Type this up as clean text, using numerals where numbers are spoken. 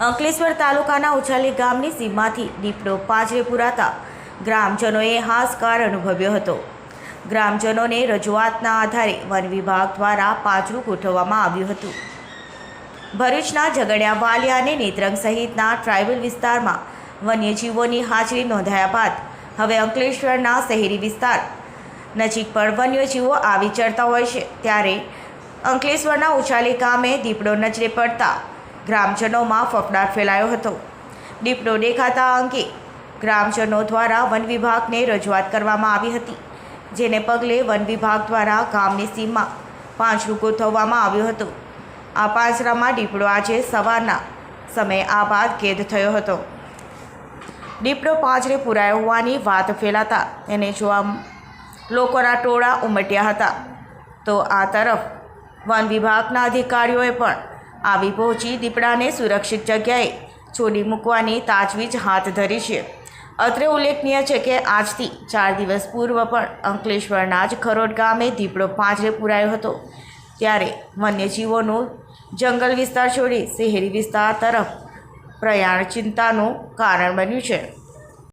અંકલેશ્વર તાલુકાના ઉછાલી ગામની સીમમાંથી દીપડો પાંજરે પુરાતા ગ્રામજનોએ હાશકાર અનુભવ્યો હતો। ગ્રામજનોને રજૂઆતના આધારે વન વિભાગ દ્વારા પાંજરું ગોઠવવામાં આવ્યું હતું। ભરૂચના ઝઘડિયા વાલિયા અને નેત્રંગ સહિતના ટ્રાઇબલ વિસ્તારમાં વન્યજીવોની હાજરી નોંધાયા બાદ હવે અંકલેશ્વરના શહેરી વિસ્તાર નજીક પણ વન્યજીવો આવી ચડતા હોય છે। ત્યારે અંકલેશ્વરના ઉછાલી ગામે દીપડો નજરે પડતા ગ્રામજનોમાં ફફડાટ ફેલાયો હતો। દીપડો દેખાતા અંગે ગ્રામજનો દ્વારા વન વિભાગને રજૂઆત કરવામાં આવી હતી, જેને પગલે વન વિભાગ દ્વારા ગામની સીમમાં પાંજરું ગોઠવવામાં આવ્યું હતું। આ પાંજરામાં દીપડો આજે સવારના સમયે આબાદ કેદ થયો હતો। દીપડો પાંજરે પુરાયો હોવાની વાત ફેલાતા એને જોવા લોકોના ટોળા ઉમટ્યા હતા। તો આ તરફ વન વિભાગના અધિકારીઓએ પણ આવી પહોંચી દીપડાને સુરક્ષિત જગ્યાએ છોડી મૂકવાની તાજવીજ હાથ ધરી છે। અત્રે ઉલ્લેખનીય છે કે આજથી 4 દિવસ પૂર્વ પણ અંકલેશ્વરના જ ખરોડ ગામે દીપડો પાંજરે પુરાયો હતો। ત્યારે વન્યજીવોનું જંગલ વિસ્તાર છોડી શહેરી વિસ્તાર તરફ પ્રયાણ ચિંતાનું કારણ બન્યું છે।